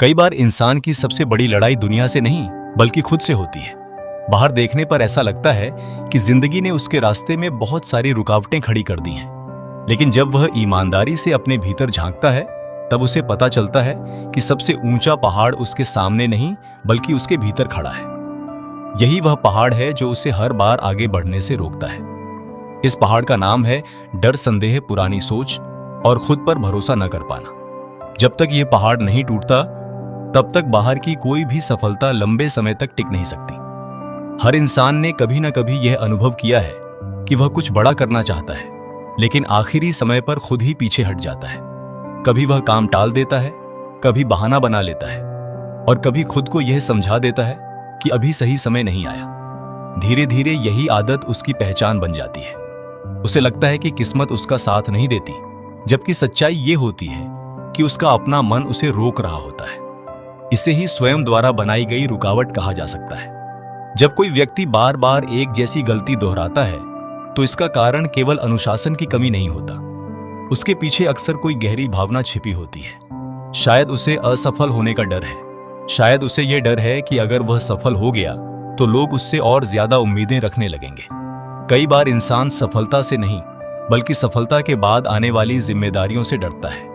कई बार इंसान की सबसे बड़ी लड़ाई दुनिया से नहीं बल्कि खुद से होती है। बाहर देखने पर ऐसा लगता है कि जिंदगी ने उसके रास्ते में बहुत सारी रुकावटें खड़ी कर दी हैं, लेकिन जब वह ईमानदारी से अपने भीतर झांकता है तब उसे पता चलता है कि सबसे ऊंचा पहाड़ उसके सामने नहीं बल्कि उसके भीतर खड़ा है। यही वह पहाड़ है जो उसे हर बार आगे बढ़ने से रोकता है। इस पहाड़ का नाम है डर, संदेह, पुरानी सोच और खुद पर भरोसा न कर पाना। जब तक यह पहाड़ नहीं टूटता तब तक बाहर की कोई भी सफलता लंबे समय तक टिक नहीं सकती। हर इंसान ने कभी न कभी यह अनुभव किया है कि वह कुछ बड़ा करना चाहता है, लेकिन आखिरी समय पर खुद ही पीछे हट जाता है। कभी वह काम टाल देता है, कभी बहाना बना लेता है और कभी खुद को यह समझा देता है कि अभी सही समय नहीं आया। धीरे धीरे यही आदत उसकी पहचान बन जाती है। उसे लगता है कि किस्मत उसका साथ नहीं देती, जबकि सच्चाई ये होती है कि उसका अपना मन उसे रोक रहा होता है। इसे ही स्वयं द्वारा बनाई गई रुकावट कहा जा सकता है। जब कोई व्यक्ति बार बार एक जैसी गलती दोहराता है तो इसका कारण केवल अनुशासन की कमी नहीं होता। उसके पीछे अक्सर कोई गहरी भावना छिपी होती है। शायद उसे असफल होने का डर है, शायद उसे यह डर है कि अगर वह सफल हो गया तो लोग उससे और ज्यादा उम्मीदें रखने लगेंगे। कई बार इंसान सफलता से नहीं बल्कि सफलता के बाद आने वाली जिम्मेदारियों से डरता है।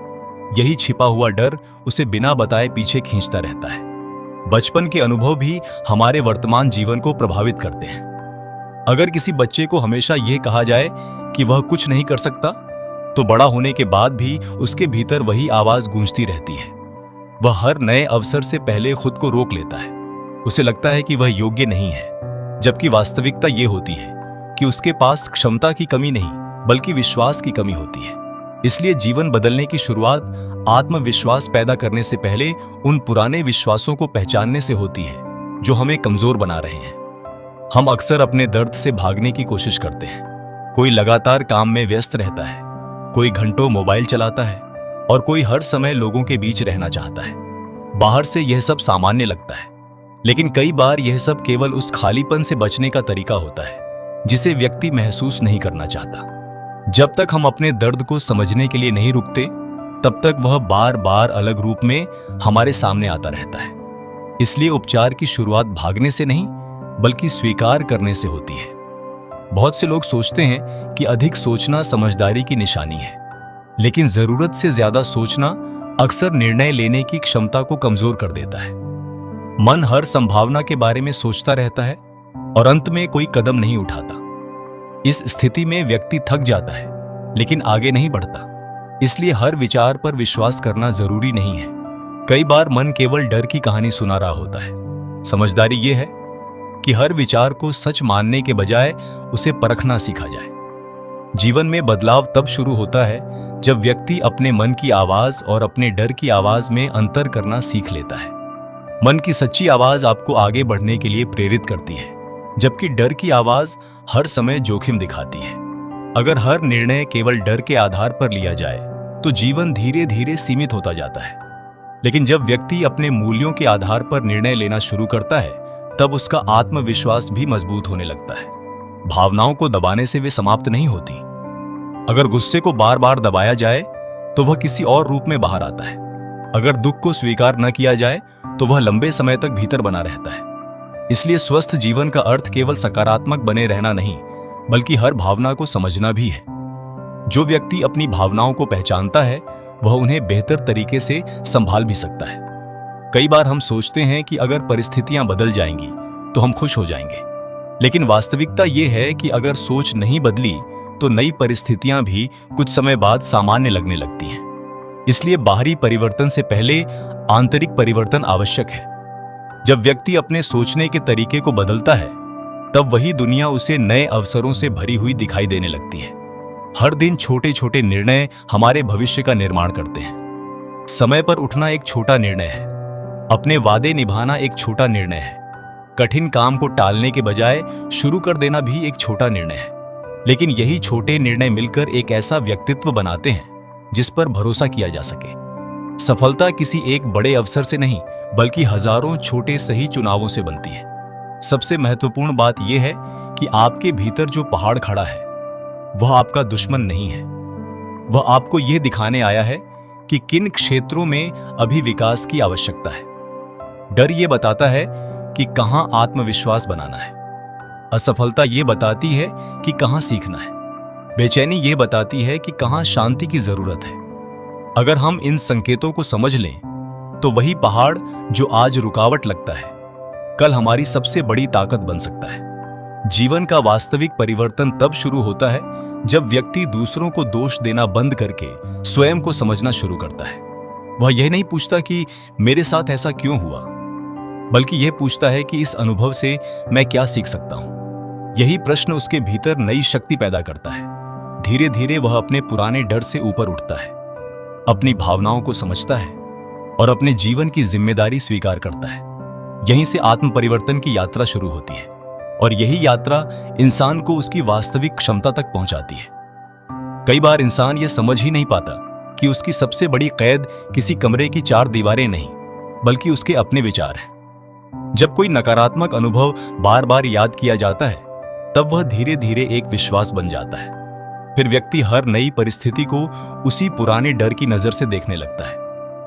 यही छिपा हुआ डर उसे बिना बताए पीछे खींचता रहता है। बचपन के अनुभव भी हमारे वर्तमान जीवन को प्रभावित करते हैं। अगर किसी बच्चे को हमेशा यह कहा जाए कि वह कुछ नहीं कर सकता, तो बड़ा होने के बाद भी उसके भीतर वही आवाज गूंजती रहती है। वह हर नए अवसर से पहले खुद को रोक लेता है। उसे लगता है कि वह योग्य नहीं है, जबकि वास्तविकता यह होती है कि उसके पास क्षमता की कमी नहीं बल्कि विश्वास की कमी होती है। इसलिए जीवन बदलने की शुरुआत आत्मविश्वास पैदा करने से पहले उन पुराने विश्वासों को पहचानने से होती है जो हमें कमजोर बना रहे हैं। हम अक्सर अपने दर्द से भागने की कोशिश करते हैं। कोई लगातार काम में व्यस्त रहता है, कोई घंटों मोबाइल चलाता है और कोई हर समय लोगों के बीच रहना चाहता है। बाहर से यह सब सामान्य लगता है, लेकिन कई बार यह सब केवल उस खालीपन से बचने का तरीका होता है जिसे व्यक्ति महसूस नहीं करना चाहता। जब तक हम अपने दर्द को समझने के लिए नहीं रुकते, तब तक वह बार बार अलग रूप में हमारे सामने आता रहता है। इसलिए उपचार की शुरुआत भागने से नहीं बल्कि स्वीकार करने से होती है। बहुत से लोग सोचते हैं कि अधिक सोचना समझदारी की निशानी है, लेकिन जरूरत से ज्यादा सोचना अक्सर निर्णय लेने की क्षमता को कमजोर कर देता है। मन हर संभावना के बारे में सोचता रहता है और अंत में कोई कदम नहीं उठाता। इस स्थिति में व्यक्ति थक जाता है लेकिन आगे नहीं बढ़ता। इसलिए हर विचार पर विश्वास करना जरूरी नहीं है। कई बार मन केवल डर की कहानी सुना रहा होता है। समझदारी यह है कि हर विचार को सच मानने के बजाय उसे परखना सीखा जाए। जीवन में बदलाव तब शुरू होता है जब व्यक्ति अपने मन की आवाज और अपने डर की आवाज में अंतर करना सीख लेता है। मन की सच्ची आवाज आपको आगे बढ़ने के लिए प्रेरित करती है, जबकि डर की आवाज हर समय जोखिम दिखाती है। अगर हर निर्णय केवल डर के आधार पर लिया जाए तो जीवन धीरे धीरे सीमित होता जाता है। लेकिन जब व्यक्ति अपने मूल्यों के आधार पर निर्णय लेना शुरू करता है, तब उसका आत्मविश्वास भी मजबूत होने लगता है। भावनाओं को दबाने से वे समाप्त नहीं होती। अगर गुस्से को बार बार दबाया जाए तो वह किसी और रूप में बाहर आता है। अगर दुख को स्वीकार न किया जाए तो वह लंबे समय तक भीतर बना रहता है। इसलिए स्वस्थ जीवन का अर्थ केवल सकारात्मक बने रहना नहीं बल्कि हर भावना को समझना भी है। जो व्यक्ति अपनी भावनाओं को पहचानता है वह उन्हें बेहतर तरीके से संभाल भी सकता है। कई बार हम सोचते हैं कि अगर परिस्थितियां बदल जाएंगी तो हम खुश हो जाएंगे, लेकिन वास्तविकता यह है कि अगर सोच नहीं बदली तो नई परिस्थितियां भी कुछ समय बाद सामान्य लगने लगती हैं। इसलिए बाहरी परिवर्तन से पहले आंतरिक परिवर्तन आवश्यक है। जब व्यक्ति अपने सोचने के तरीके को बदलता है, तब वही दुनिया उसे नए अवसरों से भरी हुई दिखाई देने लगती है। हर दिन छोटे छोटे निर्णय हमारे भविष्य का निर्माण करते हैं। समय पर उठना एक छोटा निर्णय है, अपने वादे निभाना एक छोटा निर्णय है, कठिन काम को टालने के बजाय शुरू कर देना भी एक छोटा निर्णय है। लेकिन यही छोटे निर्णय मिलकर एक ऐसा व्यक्तित्व बनाते हैं जिस पर भरोसा किया जा सके। सफलता किसी एक बड़े अवसर से नहीं बल्कि हजारों छोटे सही चुनावों से बनती है। सबसे महत्वपूर्ण बात यह है कि आपके भीतर जो पहाड़ खड़ा है वह आपका दुश्मन नहीं है। वह आपको यह दिखाने आया है कि किन क्षेत्रों में अभी विकास की आवश्यकता है। डर ये बताता है कि कहां आत्मविश्वास बनाना है। असफलता ये बताती है कि कहां सीखना है। बेचैनी ये बताती है कि कहां शांति की जरूरत है। अगर हम इन संकेतों को समझ लें तो वही पहाड़ जो आज रुकावट लगता है, कल हमारी सबसे बड़ी ताकत बन सकता है। जीवन का वास्तविक परिवर्तन तब शुरू होता है जब व्यक्ति दूसरों को दोष देना बंद करके स्वयं को समझना शुरू करता है। वह यह नहीं पूछता कि मेरे साथ ऐसा क्यों हुआ, बल्कि यह पूछता है कि इस अनुभव से मैं क्या सीख सकता हूं। यही प्रश्न उसके भीतर नई शक्ति पैदा करता है। धीरे धीरे वह अपने पुराने डर से ऊपर उठता है, अपनी भावनाओं को समझता है और अपने जीवन की जिम्मेदारी स्वीकार करता है। यहीं से आत्म परिवर्तन की यात्रा शुरू होती है और यही यात्रा इंसान को उसकी वास्तविक क्षमता तक पहुंचाती है। कई बार इंसान यह समझ ही नहीं पाता कि उसकी सबसे बड़ी कैद किसी कमरे की 4 दीवारें नहीं, बल्कि उसके अपने विचार हैं। जब कोई नकारात्मक अनुभव बार बार याद किया जाता है, तब वह धीरे धीरे एक विश्वास बन जाता है। फिर व्यक्ति हर नई परिस्थिति को उसी पुराने डर की नजर से देखने लगता है।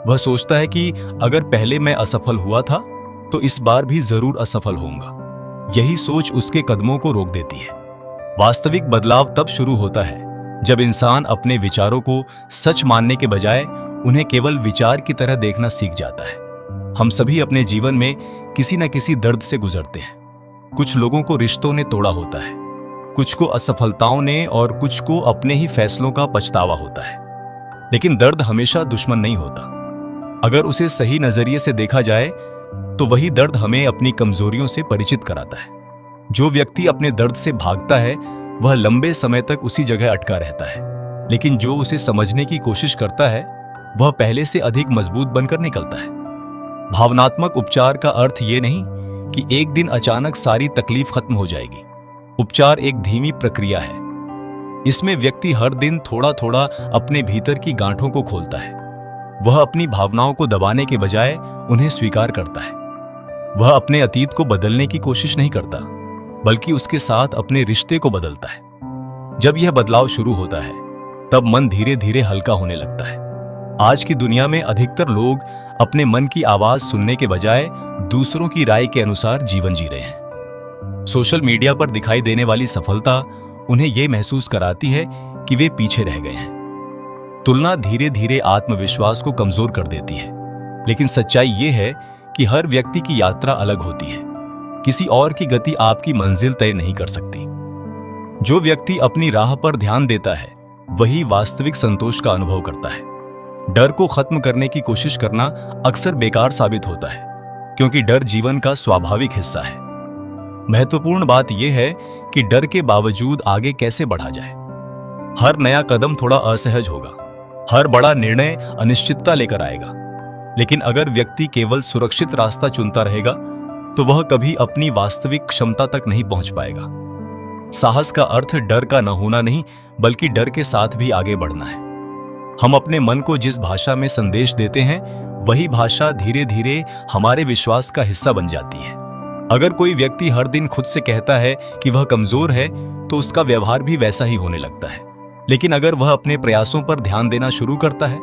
वह सोचता है कि अगर पहले मैं असफल हुआ था तो इस बार भी जरूर असफल होऊंगा। यही सोच उसके कदमों को रोक देती है। वास्तविक बदलाव तब शुरू होता है जब इंसान अपने विचारों को सच मानने के बजाय उन्हें केवल विचार की तरह देखना सीख जाता है। हम सभी अपने जीवन में किसी न किसी दर्द से गुजरते हैं। कुछ लोगों को रिश्तों ने तोड़ा होता है, कुछ को असफलताओं ने और कुछ को अपने ही फैसलों का पछतावा होता है। लेकिन दर्द हमेशा दुश्मन नहीं होता। अगर उसे सही नजरिए से देखा जाए तो वही दर्द हमें अपनी कमजोरियों से परिचित कराता है। जो व्यक्ति अपने दर्द से भागता है वह लंबे समय तक उसी जगह अटका रहता है, लेकिन जो उसे समझने की कोशिश करता है वह पहले से अधिक मजबूत बनकर निकलता है। भावनात्मक उपचार का अर्थ ये नहीं कि एक दिन अचानक सारी तकलीफ खत्म हो जाएगी। उपचार एक धीमी प्रक्रिया है। इसमें व्यक्ति हर दिन थोड़ा थोड़ा अपने भीतर की गांठों को खोलता है। वह अपनी भावनाओं को दबाने के बजाय उन्हें स्वीकार करता है। वह अपने अतीत को बदलने की कोशिश नहीं करता, बल्कि उसके साथ अपने रिश्ते को बदलता है। जब यह बदलाव शुरू होता है तब मन धीरे धीरे हल्का होने लगता है। आज की दुनिया में अधिकतर लोग अपने मन की आवाज सुनने के बजाय दूसरों की राय के अनुसार जीवन जी रहे हैं। सोशल मीडिया पर दिखाई देने वाली सफलता उन्हें यह महसूस कराती है कि वे पीछे रह गए हैं। तुलना धीरे धीरे आत्मविश्वास को कमजोर कर देती है। लेकिन सच्चाई यह है कि हर व्यक्ति की यात्रा अलग होती है। किसी और की गति आपकी मंजिल तय नहीं कर सकती। जो व्यक्ति अपनी राह पर ध्यान देता है वही वास्तविक संतोष का अनुभव करता है। डर को खत्म करने की कोशिश करना अक्सर बेकार साबित होता है, क्योंकि डर जीवन का स्वाभाविक हिस्सा है। महत्वपूर्ण बात यह है कि डर के बावजूद आगे कैसे बढ़ा जाए। हर नया कदम थोड़ा असहज होगा, हर बड़ा निर्णय अनिश्चितता लेकर आएगा। लेकिन अगर व्यक्ति केवल सुरक्षित रास्ता चुनता रहेगा तो वह कभी अपनी वास्तविक क्षमता तक नहीं पहुंच पाएगा। साहस का अर्थ डर का न होना नहीं, बल्कि डर के साथ भी आगे बढ़ना है। हम अपने मन को जिस भाषा में संदेश देते हैं वही भाषा धीरे धीरे हमारे विश्वास का हिस्सा बन जाती है। अगर कोई व्यक्ति हर दिन खुद से कहता है कि वह कमजोर है तो उसका व्यवहार भी वैसा ही होने लगता है। लेकिन अगर वह अपने प्रयासों पर ध्यान देना शुरू करता है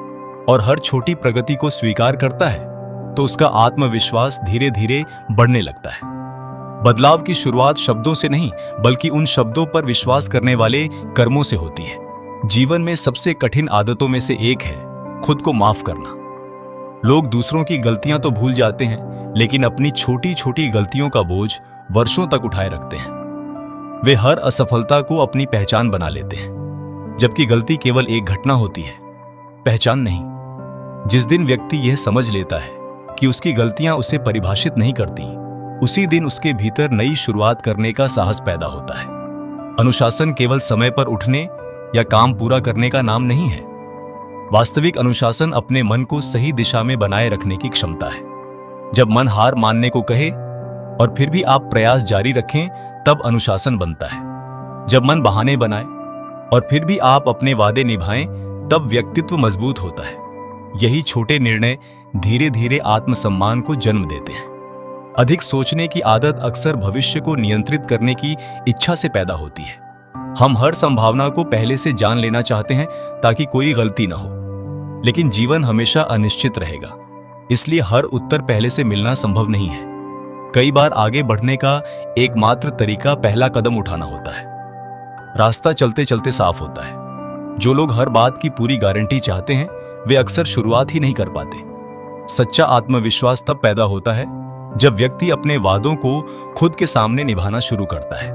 और हर छोटी प्रगति को स्वीकार करता है तो उसका आत्मविश्वास धीरे धीरे बढ़ने लगता है। बदलाव की शुरुआत शब्दों से नहीं, बल्कि उन शब्दों पर विश्वास करने वाले कर्मों से होती है। जीवन में सबसे कठिन आदतों में से एक है खुद को माफ करना। लोग दूसरों की गलतियां तो भूल जाते हैं, लेकिन अपनी छोटी छोटी गलतियों का बोझ वर्षों तक उठाए रखते हैं। वे हर असफलता को अपनी पहचान बना लेते हैं, जबकि गलती केवल एक घटना होती है, पहचान नहीं। जिस दिन व्यक्ति यह समझ लेता है कि उसकी गलतियां उसे परिभाषित नहीं करती, उसी दिन उसके भीतर नई शुरुआत करने का साहस पैदा होता है। अनुशासन केवल समय पर उठने या काम पूरा करने का नाम नहीं है। वास्तविक अनुशासन अपने मन को सही दिशा में बनाए रखने की क्षमता है। जब मन हार मानने को कहे और फिर भी आप प्रयास जारी रखें, तब अनुशासन बनता है। जब मन बहाने बनाए और फिर भी आप अपने वादे निभाएं, तब व्यक्तित्व मजबूत होता है। यही छोटे निर्णय धीरे धीरे आत्मसम्मान को जन्म देते हैं। अधिक सोचने की आदत अक्सर भविष्य को नियंत्रित करने की इच्छा से पैदा होती है। हम हर संभावना को पहले से जान लेना चाहते हैं ताकि कोई गलती न हो। लेकिन जीवन हमेशा अनिश्चित रहेगा, इसलिए हर उत्तर पहले से मिलना संभव नहीं है। कई बार आगे बढ़ने का एकमात्र तरीका पहला कदम उठाना होता है। रास्ता चलते चलते साफ होता है। जो लोग हर बात की पूरी गारंटी चाहते हैं, वे अक्सर शुरुआत ही नहीं कर पाते। सच्चा आत्मविश्वास तब पैदा होता है जब व्यक्ति अपने वादों को खुद के सामने निभाना शुरू करता है।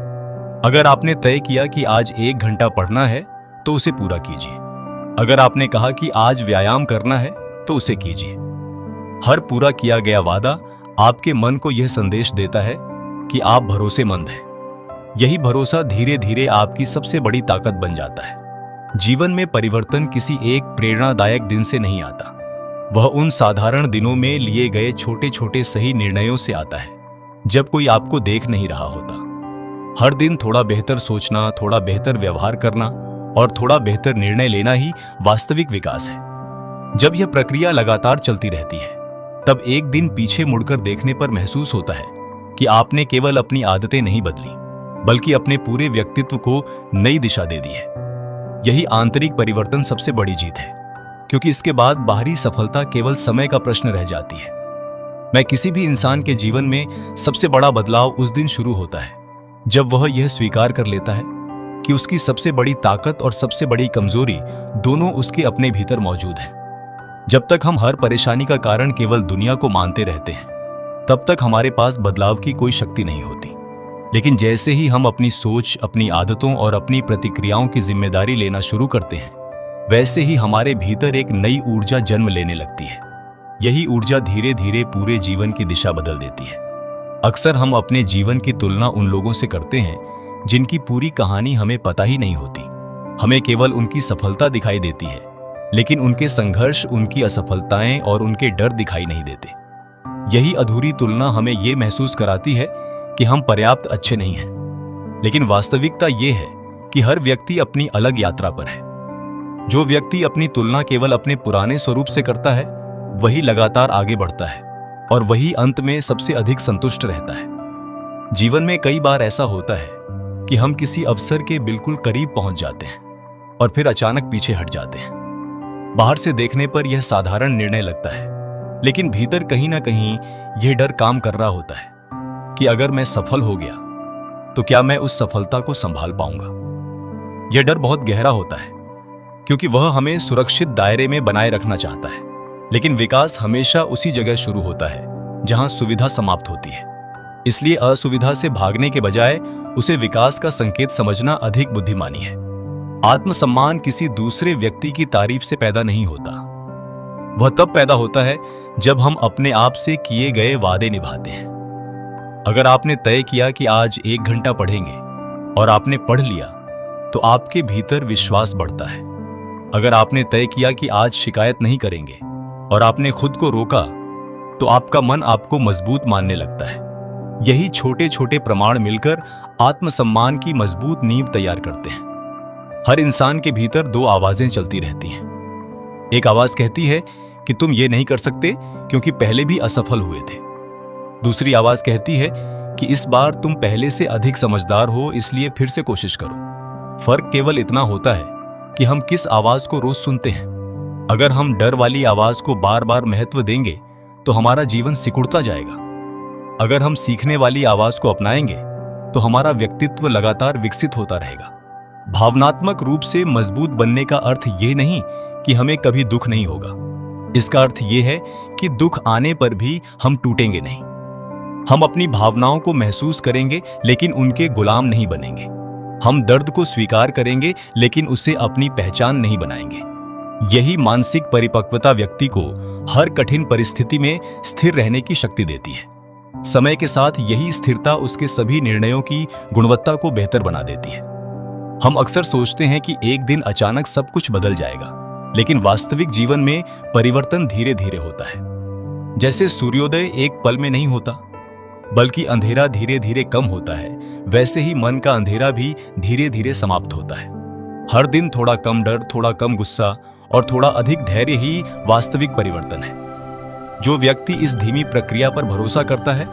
अगर आपने तय किया कि आज 1 घंटा पढ़ना है, तो उसे पूरा कीजिए। अगर आपने कहा कि आज व्यायाम करना है, तो उसे कीजिए। हर पूरा किया गया वादा आपके मन को यह संदेश देता है कि आप भरोसेमंद हैं। यही भरोसा धीरे धीरे आपकी सबसे बड़ी ताकत बन जाता है। जीवन में परिवर्तन किसी एक प्रेरणादायक दिन से नहीं आता, वह उन साधारण दिनों में लिए गए छोटे छोटे सही निर्णयों से आता है, जब कोई आपको देख नहीं रहा होता। हर दिन थोड़ा बेहतर सोचना, थोड़ा बेहतर व्यवहार करना और थोड़ा बेहतर निर्णय लेना ही वास्तविक विकास है। जब यह प्रक्रिया लगातार चलती रहती है, तब एक दिन पीछे मुड़कर देखने पर महसूस होता है कि आपने केवल अपनी आदतें नहीं बदली, बल्कि अपने पूरे व्यक्तित्व को नई दिशा दे दी है। यही आंतरिक परिवर्तन सबसे बड़ी जीत है, क्योंकि इसके बाद बाहरी सफलता केवल समय का प्रश्न रह जाती है। मैं किसी भी इंसान के जीवन में सबसे बड़ा बदलाव उस दिन शुरू होता है जब वह यह स्वीकार कर लेता है कि उसकी सबसे बड़ी ताकत और सबसे बड़ी कमजोरी दोनों उसके अपने भीतर मौजूद हैं। जब तक हम हर परेशानी का कारण केवल दुनिया को मानते रहते हैं, तब तक हमारे पास बदलाव की कोई शक्ति नहीं होती। लेकिन जैसे ही हम अपनी सोच, अपनी आदतों और अपनी प्रतिक्रियाओं की जिम्मेदारी लेना शुरू करते हैं, वैसे ही हमारे भीतर एक नई ऊर्जा जन्म लेने लगती है। यही ऊर्जा धीरे धीरे पूरे जीवन की दिशा बदल देती है। अक्सर हम अपने जीवन की तुलना उन लोगों से करते हैं जिनकी पूरी कहानी हमें पता ही नहीं होती। हमें केवल उनकी सफलता दिखाई देती है, लेकिन उनके संघर्ष, उनकी असफलताएं और उनके डर दिखाई नहीं देते। यही अधूरी तुलना हमें यह महसूस कराती है कि हम पर्याप्त अच्छे नहीं हैं। लेकिन वास्तविकता यह है कि हर व्यक्ति अपनी अलग यात्रा पर है। जो व्यक्ति अपनी तुलना केवल अपने पुराने स्वरूप से करता है, वही लगातार आगे बढ़ता है और वही अंत में सबसे अधिक संतुष्ट रहता है। जीवन में कई बार ऐसा होता है कि हम किसी अवसर के बिल्कुल करीब पहुंच जाते हैं और फिर अचानक पीछे हट जाते हैं। बाहर से देखने पर यह साधारण निर्णय लगता है, लेकिन भीतर कहीं ना कहीं यह डर काम कर रहा होता है कि अगर मैं सफल हो गया तो क्या मैं उस सफलता को संभाल पाऊंगा। यह डर बहुत गहरा होता है, क्योंकि वह हमें सुरक्षित दायरे में बनाए रखना चाहता है। लेकिन विकास हमेशा उसी जगह शुरू होता है जहां सुविधा समाप्त होती है। इसलिए असुविधा से भागने के बजाय उसे विकास का संकेत समझना अधिक बुद्धिमानी है। आत्मसम्मान किसी दूसरे व्यक्ति की तारीफ से पैदा नहीं होता। वह तब पैदा होता है जब हम अपने आप से किए गए वादे निभाते हैं। अगर आपने तय किया कि आज 1 घंटा पढ़ेंगे और आपने पढ़ लिया, तो आपके भीतर विश्वास बढ़ता है। अगर आपने तय किया कि आज शिकायत नहीं करेंगे और आपने खुद को रोका, तो आपका मन आपको मजबूत मानने लगता है। यही छोटे छोटे प्रमाण मिलकर आत्मसम्मान की मजबूत नींव तैयार करते हैं। हर इंसान के भीतर 2 आवाजें चलती रहती हैं। एक आवाज कहती है कि तुम ये नहीं कर सकते क्योंकि पहले भी असफल हुए थे। दूसरी आवाज कहती है कि इस बार तुम पहले से अधिक समझदार हो, इसलिए फिर से कोशिश करो। फर्क केवल इतना होता है कि हम किस आवाज को रोज सुनते हैं। अगर हम डर वाली आवाज को बार बार महत्व देंगे, तो हमारा जीवन सिकुड़ता जाएगा। अगर हम सीखने वाली आवाज को अपनाएंगे, तो हमारा व्यक्तित्व लगातार विकसित होता रहेगा। भावनात्मक रूप से मजबूत बनने का अर्थ ये नहीं कि हमें कभी दुख नहीं होगा। इसका अर्थ ये है कि दुख आने पर भी हम टूटेंगे नहीं। हम अपनी भावनाओं को महसूस करेंगे, लेकिन उनके गुलाम नहीं बनेंगे। हम दर्द को स्वीकार करेंगे, लेकिन उसे अपनी पहचान नहीं बनाएंगे। यही मानसिक परिपक्वता व्यक्ति को हर कठिन परिस्थिति में स्थिर रहने की शक्ति देती है। समय के साथ यही स्थिरता उसके सभी निर्णयों की गुणवत्ता को बेहतर बना देती है। हम अक्सर सोचते हैं कि एक दिन अचानक सब कुछ बदल जाएगा, लेकिन वास्तविक जीवन में परिवर्तन धीरे धीरे होता है। जैसे सूर्योदय एक पल में नहीं होता, बल्कि अंधेरा धीरे धीरे कम होता है, वैसे ही मन का अंधेरा भी धीरे धीरे समाप्त होता है। हर दिन थोड़ा कम डर, थोड़ा कम गुस्सा और थोड़ा अधिक धैर्य ही वास्तविक परिवर्तन है। जो व्यक्ति इस धीमी प्रक्रिया पर भरोसा करता है,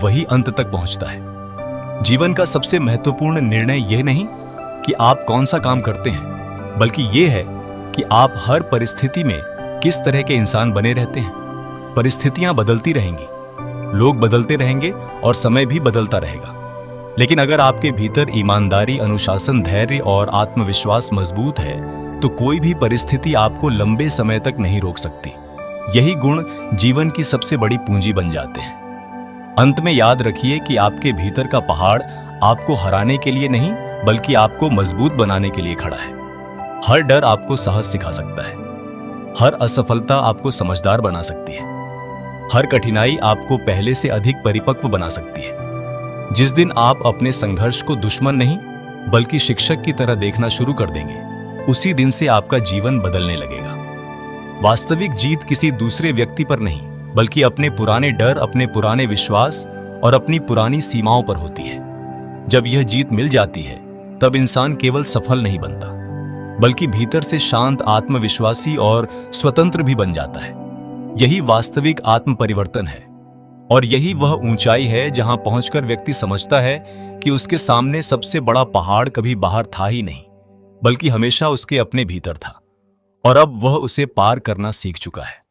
वही अंत तक पहुंचता है। जीवन का सबसे महत्वपूर्ण निर्णय यह नहीं कि आप कौन सा काम करते हैं, बल्कि यह है कि आप हर परिस्थिति में किस तरह के इंसान बने रहते हैं। परिस्थितियां बदलती रहेंगी, लोग बदलते रहेंगे और समय भी बदलता रहेगा। लेकिन अगर आपके भीतर ईमानदारी, अनुशासन, धैर्य और आत्मविश्वास मजबूत है तो कोई भी परिस्थिति आपको लंबे समय तक नहीं रोक सकती। यही गुण जीवन की सबसे बड़ी पूंजी बन जाते हैं। अंत में याद रखिए कि आपके भीतर का पहाड़ आपको हराने के लिए नहीं बल्कि आपको मजबूत बनाने के लिए खड़ा है। हर डर आपको साहस सिखा सकता है, हर असफलता आपको समझदार बना सकती है, हर कठिनाई आपको पहले से अधिक परिपक्व बना सकती है। जिस दिन आप अपने संघर्ष को दुश्मन नहीं बल्कि शिक्षक की तरह देखना शुरू कर देंगे, उसी दिन से आपका जीवन बदलने लगेगा। वास्तविक जीत किसी दूसरे व्यक्ति पर नहीं बल्कि अपने पुराने डर, अपने पुराने विश्वास और अपनी पुरानी सीमाओं पर होती है। जब यह जीत मिल जाती है तब इंसान केवल सफल नहीं बनता बल्कि भीतर से शांत, आत्मविश्वासी और स्वतंत्र भी बन जाता है। यही वास्तविक आत्म परिवर्तन है और यही वह ऊंचाई है जहां पहुंचकर व्यक्ति समझता है कि उसके सामने सबसे बड़ा पहाड़ कभी बाहर था ही नहीं बल्कि हमेशा उसके अपने भीतर था और अब वह उसे पार करना सीख चुका है।